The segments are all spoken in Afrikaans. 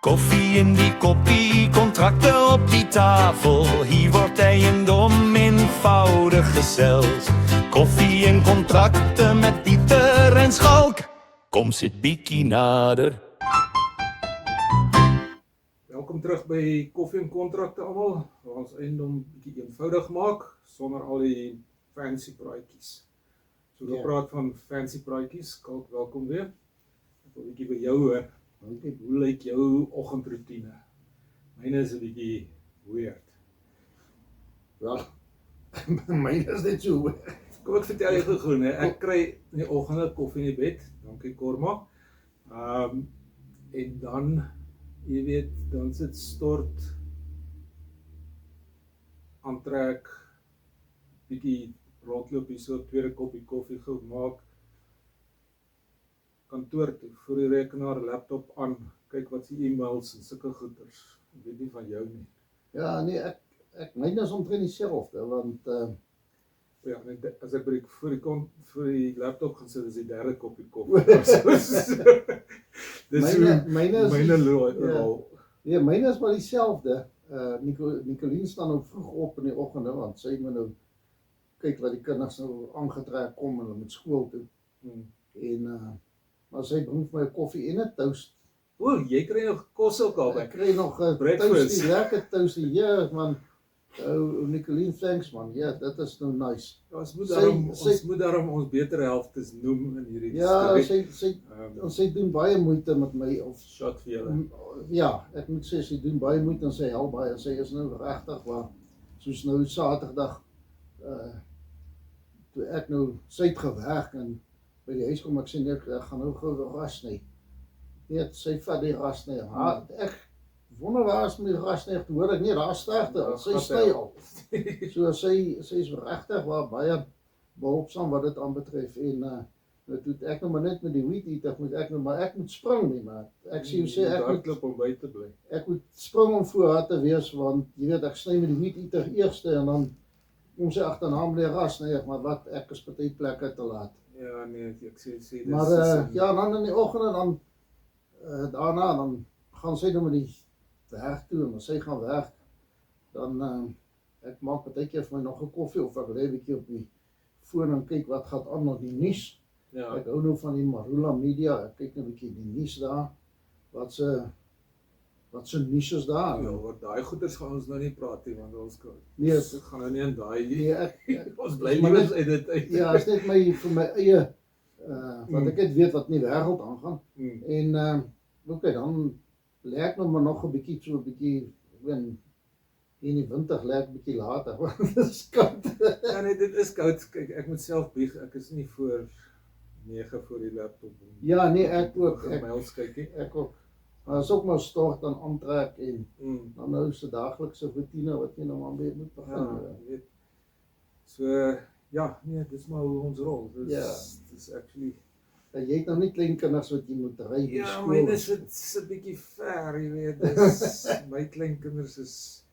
Koffie in die koppie, contracten op die tafel. Hier wordt eigendom eenvoudig gezeld. Koffie en contracten met Pieter en Schalk. Kom sit bietjie nader. Welkom terug by Koffie en Kontrakte almal, waar ons eiendom bietjie eenvoudig maak sonder al die fancy praatjies. So we praat van fancy praatjies, Kalk, welkom weer. Ek wil bietjie by jou hoor. Hoe lyk jou oggendroetine? Myne is 'n bietjie weird. Wel, myne is net so weird. Kom ek vertel jou gou, nee. Ek kry in die oggende koffie in die bed, dankie Korma. En dan, jy weet, dan sit stort, aantrek, bietjie rondloop hier so, tweede koppie koffie gou maak, kantoor toe, voor die rekenaar, laptop aan, kyk wat se e-mails en sulke goeders. Ek weet nie van jou nie. Ja, nee, ek myne is omtrent dieselfde, want Ja, as ek voor die laptop gaan sit, is die derde koppie koffie. Dis myne rol. Ja, myne is maar dieselfde. Nicolien staan ook vroeg op in die oggende, want sy moet nou kyk wat die kinders nou aangetrek kom en hulle moet skool toe. En maar sy bring vir my 'n koffie en 'n toast. O, jy kry nog kos ook albei. Ek kry nog 'n toastie, lekker toastie. Ja, man. Nicolien, thanks man. Ja, dit is nou nice. Ja, ons moet daarom ons beter helftes noem in hierdie ja, sy doen baie moeite met my of shot vir julle. Ja, ek moet sê sy doen baie moeite en sy help baie. Sy is nou regtig waar soos nou Saterdag toe ek nou sy het gewerk en by die huis kom ek sê net ek gaan nou gou ras sny. Net sy vat die ras sny. Ek wonder waar is my ras sny? Hoor ek nie daar sterkte. Sy sny al. So sy is regtig waar baie behulpsaam wat dit aanbetref en nou toe ek nou maar net met die wheat eater moet ek moet spring nie, maar ek sê ek moet loop om by te bly. Ek moet spring om voor haar te wees want jy weet ek sny met die wheat eater eerste en dan kom sy agterna met die ras sny, maar wat ek is party plekke te laat. Ja, nee, ek sê dis. Maar ja, dan in die oggend dan daarna dan gaan sy nou met die werk toe en as sy gaan werk dan ek maak partykeer vir my nog 'n koffie of ek lê 'n bietjie op die foon en kyk wat gaan aan met die nuus. Ja. Ek hou nou van die Marula Media, ek kyk nou 'n bietjie die nuus daar. Wat se nuus is daar? Ja, wat daai goeders gaan ons nou nie praat nie, want ons nee, gaan nou nie in daai nee, ek ons bly liewer uit dit uit. Ja, is net vir my eie wat ek net weet wat in die wêreld aangaan. En okay, dan lê ek nou maar nog 'n bietjie, ek weet in die winter lê ek 'n bietjie later, want dit is koud. Ja nee, dit is koud. Kyk, ek moet self bieg, ek is nie voor 9 voor die laptop. Ja, nee, ek ook. Ek ook. Maar as ook maar stort dan aantrek en dan nou se daaglikse roetine wat jy nou maar weer moet begin. Ja, weet. So ja, nee, dis maar hoe ons rol. Dis actually jy het nou nie klein kinders wat jy moet ry by ja, skool. myne is 'n bietjie ver, jy weet. Dis my klein kinders is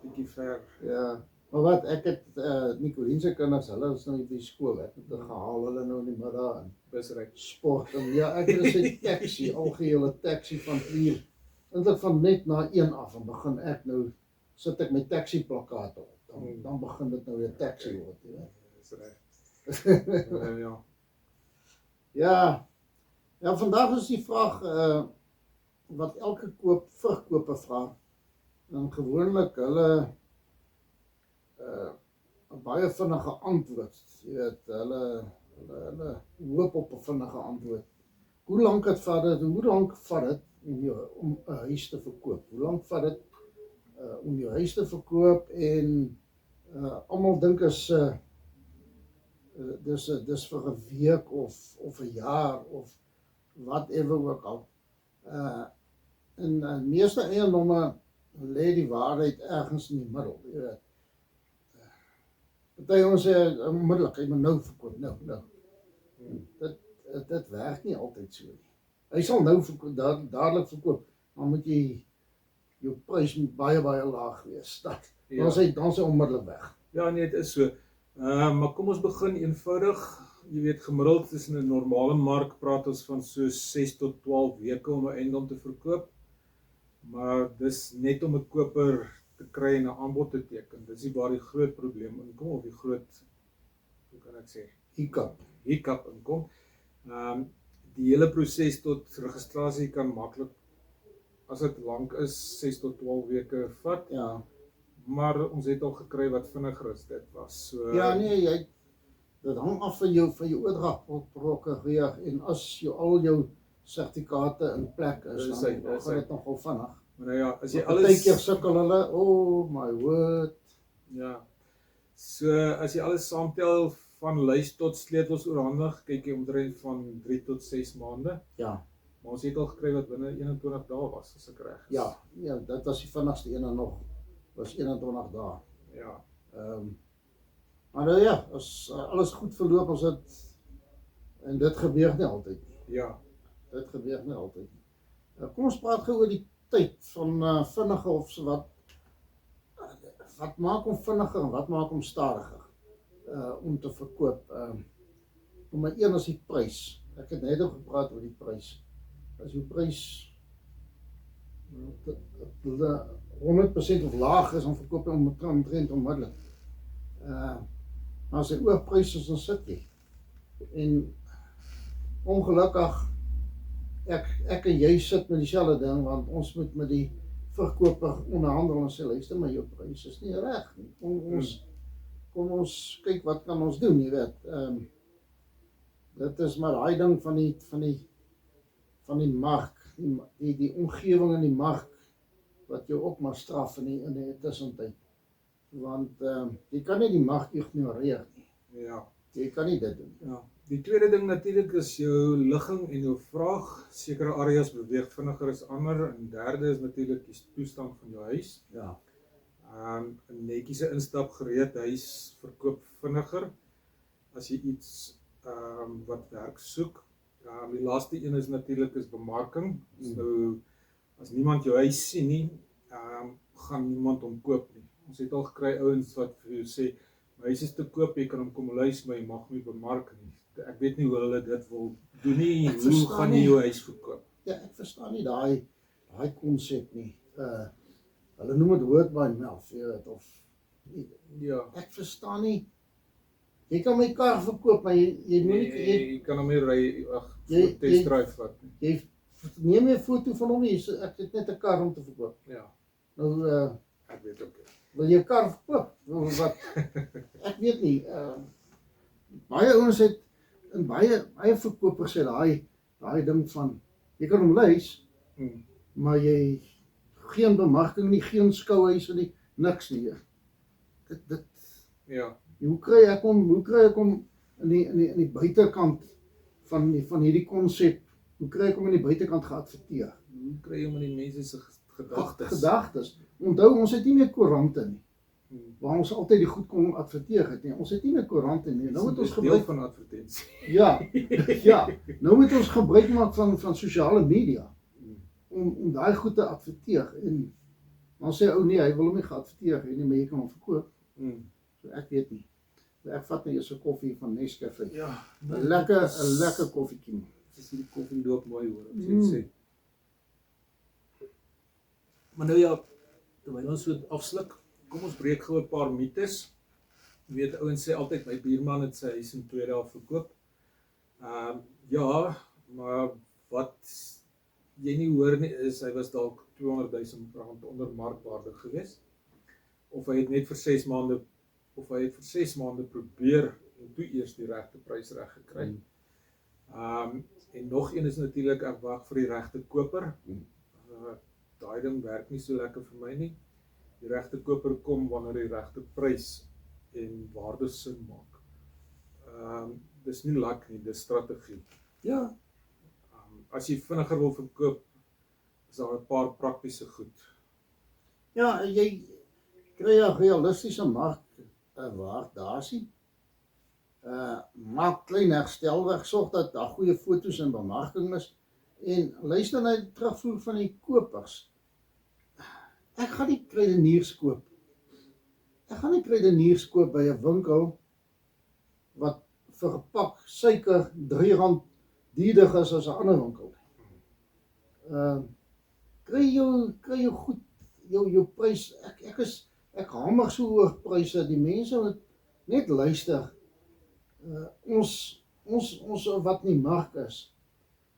bietjie ver. Ja. Maar wat ek het Nicolien se kinders, hulle is nou by skool. Ek het gehaal hulle nou in die middag en busry sport en ja, ek het 'n taxi, algehele taxi van 4. Eintlik van net na 1 af en begin ek nou sit ek my taxi plakkaat op. Dan begin dit nou weer taxi word, jy weet. Dis reg. Ja. Ja, vandag is die vraag wat elke verkoper vra. En gewoonlik hulle 'n baie vinnige antwoord. Jy weet, hulle hoop op 'n vinnige antwoord. Hoe lank vat dit om 'n huis te verkoop? Hoe lank vat dit om jou huis te verkoop en almal dink dis vir 'n week of 'n jaar of whatever ook al. En meeste eiendomme lê die waarheid ergens in die middel, jy weet. Party ons sê onmiddellik, jy moet nou verkoop, nou. Dit werk nie altyd so nie. Hy sal nou dadelik verkoop, dan moet jy jou prys moet baie laag wees. Dan sy onmiddellik weg. Ja, nee, dit is so. Maar kom ons begin eenvoudig. Jy weet, gemiddeld tussen 'n normale mark praat ons van so 6 tot 12 weke om 'n eiendom te verkoop. Maar dis net om 'n koper te kry en 'n aanbod te teken. Dis nie waar die groot probleem inkom of die groot, hoe kan ek sê, hiccup inkom. Die hele proses tot registrasie kan maklik, as dit lank is, 6 tot 12 weke vat. Ja. Maar ons het al gekry wat vinniger is dit was. So Ja, nee, dit hang af van jou oordragprokureur en as al jou sertifikate in plek is, Dis dan hy. gaan dit nogal vinnig. Maar nou ja, as jy Partykeer sukkel hulle, oh my word. Ja. So as jy alles saamtel van lys tot sleutels oorhandig, kyk jy omtrent van 3 tot 6 maande. Ja. Maar ons het al gekry wat binne 21 dae was, as ek reg is. Ja, dit was die vinnigste ene nog. Was 21 dae. Ja. Maar nou ja, as alles goed verloop, ons het, en dit gebeur nie altyd nie. Ja. Dit gebeur nie altyd nie. Kom ons praat gou oor die tyd van vinniger of so wat maak hom vinniger en wat maak hom stadiger om te verkoop. Nommer 1 is die prys. Ek het net al gepraat oor die prys. As jou prys 100% of laag is, dan verkoop jy omtrent onmiddellik. Maar as jy oorprys is, dan sit jy. En ongelukkig, ek en jy sit met dieselfde ding, want ons moet met die verkoper onderhandel en sê, luister, maar jou prys is nie reg nie. Kom ons kyk wat kan ons doen, jy weet. Dit is maar daai ding van die mark, die omgewing in die mark wat jou ook maar straf in die tussentyd. Want jy kan nie die mark ignoreer nie. Ja. Jy kan nie dit doen. Ja. Die tweede ding natuurlik is jou ligging en jou vraag. Sekere areas beweeg vinniger as ander. En derde is natuurlik die toestand van jou huis. Ja. 'n netjiese instap gereed huis verkoop vinniger as jy iets wat werk soek. Die laaste een is natuurlik bemarking. Nou as niemand jou huis sien nie, gaan niemand hom koop nie. Ons het al gekry ouens wat vir jou sê, my huis is te koop, jy kan hom kom luister, maar jy mag nie bemark nie. Ek weet nie hoe hulle dit wil doen nie. Hoe gaan jy jou huis verkoop? Ja, ek verstaan nie daai konsep nie. Hulle noem dit word by mouth, jy weet, of Ja. ek verstaan nie. Jy kan my kar verkoop, maar jy moet nie Jy kan hom nie ry, Jy- test drive vat nie. jy neem 'n foto van hom hier, so ek het net 'n kar om te verkoop. Ja, Nou ek weet ook. wil jy 'n kar verkoop? Wat ek weet nie. Baie ouens het en baie verkopers sê daai ding van jy kan hom lys, maar jy geen bemarking nie, geen skouhuise nie, niks nie. Dit Ja. hoe kry ek hom in die buitekant van hierdie konsep? Hoe kry ek hom in die buitekant geadverteer? Hoe kry jy hom in die mense se gedagtes? Gedagtes. Onthou, ons het nie meer koerante nie. Hmm. Waar ons altyd die goed kon adverteer het nie. Ons het nie meer koerante nie. Nou moet ons Dis deel gebruik van advertensie. ja, ja. Nou moet ons gebruik maak van sosiale media om daai goed te adverteer en dan sê ou nee, hy wil hom nie geadverteer nie, maar jy kan hom verkoop. So ek weet nie. Ek vat net eers 'n koffie van Nescafe. Ja, 'n lekker koffietjie. dis hierdie koffie doop mooi hoor, as jy sê. Maar nou ja, terwyl ons so afsluk, kom ons breek gou 'n paar mites. Jy weet, ouens sê altyd my buurman het sy huis in tweede helft verkoop. Ja, maar wat jy nie hoor nie is hy was dalk R200,000 onder markwaarde gewees. Of hy het net vir 6 maande probeer en toe eers die regte prys reg gekry. En nog een is natuurlik ek wag vir die regte koper. Daai ding werk nie so lekker vir my nie. Die regte koper kom wanneer die regte prys en waarde sin maak. Dis nie luck nie, dis strategie. Ja, As jy vinniger wil verkoop, is daar 'n paar praktiese goed. ja, jy kry 'n realistiese markwaardasie. Maak klein herstelwerk, sorg dat daar goeie foto's en bemarking is en luister na die terugvoer van die kopers. Ek gaan nie kruideniers koop. Ek gaan nie kruideniers koop by 'n winkel wat vir 'n pak suiker R3 duurder is as 'n ander winkel. kry jou goed, jou prys. Ek hamer so oor pryse. Die mense moet net luister. Ons wat nie mark is.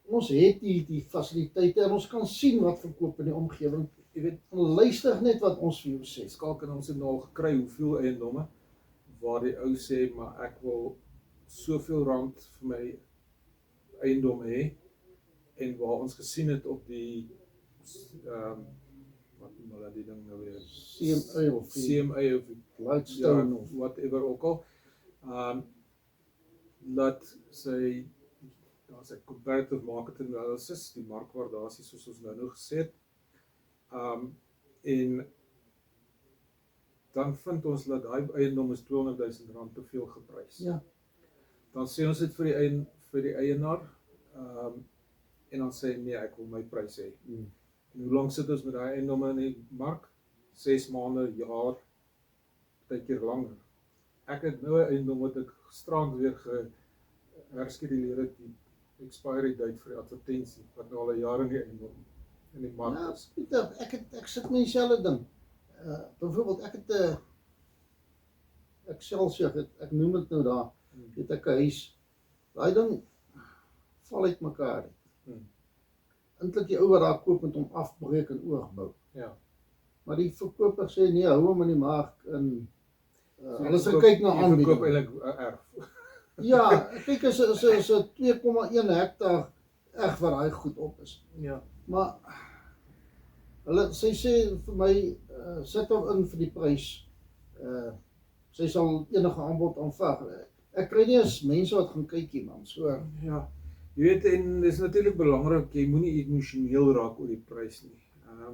Ons het die fasiliteite en ons kan sien wat verkoop in die omgewing. Jy weet, luister net wat ons vir jou sê. Skalk en ons het nou al gekry hoeveel eiendomme waar die ou sê, maar ek wil soveel rand vir my eiendom hê, en waar ons gesien het op die wat noem hulle die ding nou weer, CMA of Lightstone of whatever ook al, dat daar's 'n comparative market analysis, die markwaardasie soos ons nou gesê het, en dan vind ons dat daai eiendom is R200,000 te veel geprys. Ja. Dan sê ons dit vir die eienaar, en dan sê nee, ek wil my prys hê. En hoe lank sit ons met daai eiendomme in die mark? 6 maande, jaar, partykeer langer. Ek het nou 'n eiendom wat ek gisterand weer herskeduleer het, die expiry date vir die advertensie, wat nou al 'n jaar in die mark Ja, is. Pieter, ek sit met dieselfde ding. Byvoorbeeld, ek het Excelsior, ek noem dit nou daar, het ek 'n huis, daai ding val uit mekaar uit. Eintlik die ou wat daar koop met hom afbreek en oorbou. Ja. Maar die verkoper sê nee, hou hom in die mark en alles kyk na aanbieding. Jy verkoop eintlik 'n erf. Ja, kyk is 'n 2,1 hektaar erf wat daai goed op is. Ja. Maar sy sê vir my, sit hom in vir die prys. Sy sal enige aanbod aanvaar. Ek kry nie eens mense wat gaan kyk hier man. So Ja. Jy weet, en dit is natuurlik belangrik, jy moenie emosioneel raak oor die prys nie.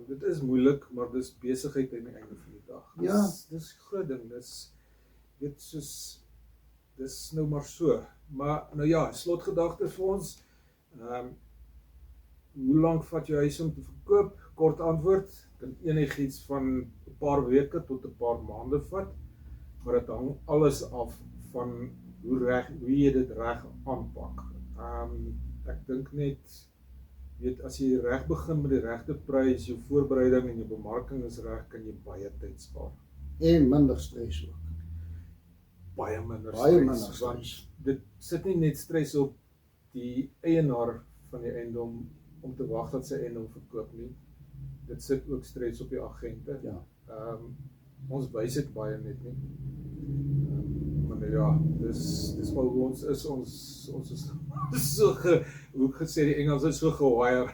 Dit is moeilik, maar dis besigheid aan die einde van die dag. Ja. Dis groot ding, dis nou maar so. Maar nou ja, slotgedagte vir ons. Hoe lank vat jou huis om te verkoop? Kort antwoord, kan enigiets van 'n paar weke tot 'n paar maande vat, maar dit hang alles af van hoe jy dit reg aanpak. Ek dink net, weet, as jy reg begin met die regte prys, jou voorbereiding en jou bemarking is reg, kan jy baie tyd spaar. en minder stres ook. Baie minder Baie stres, minder want stres. dit sit nie net stres op die eienaar van die eiendom om te wag dat sy eiendom verkoop nie. Dit sit ook stres op die agente. Ja. Ons wys dit baie net nie. Maar nou ja, dis maar hoe ons is, ons is so hoe gesê die Engels is so gewire.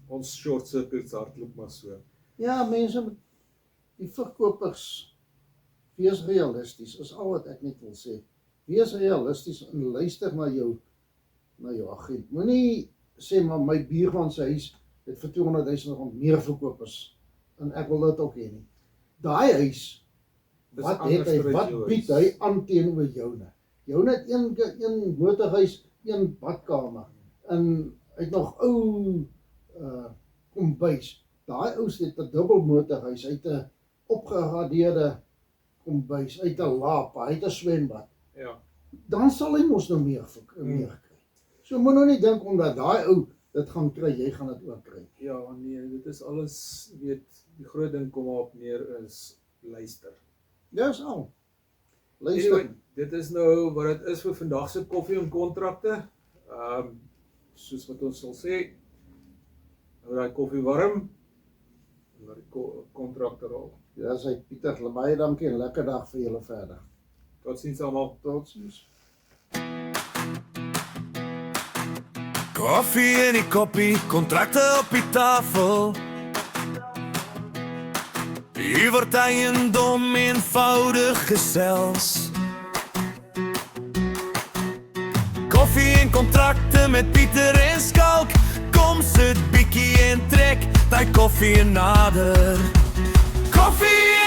Ons short circuits hardloop maar so. Ja, mense moet, die verkopers, wees realisties, is al wat ek net wil sê. Wees realisties en luister na jou agent. Moenie sê maar my buurman se huis het vir R200,000 meer verkoop is en ek wil dit ook hê nie. Daai huis, Dis wat anders het hy, vir wat jou bied huis. hy aan teenoor joune? Joune het een motorhuis, een badkamer en hy het nog ou kombuis. Daai ou het 'n dubbel motorhuis, hy het 'n opgeradeerde kombuis, hy het 'n laap, hy het 'n swembad. Ja. Dan sal hy mos nou meer kry. So moet nou nie dink omdat daai ou dit gaan kry, jy gaan dit ook kry. Ja, nee, dit is alles, weet, die groot ding kom maar op neer is luister. Dis al. Luister. Anyway, dit is nou wat dit is vir vandag se koffie en kontrakte. Soos wat ons sal sê, hou daai koffie warm en laat die kontrakte rol. Ja, sê Pieter, baie dankie en lekker dag vir julle verder. Totsiens almal. Totsiens. Koffie in die koppie, kontrakte op die tafel. Hier word eiendom eenvoudig gesels. Koffie en kontrakte met Pieter en Skalk. Kom sit bietjie en trek daai koffie nader. Koffie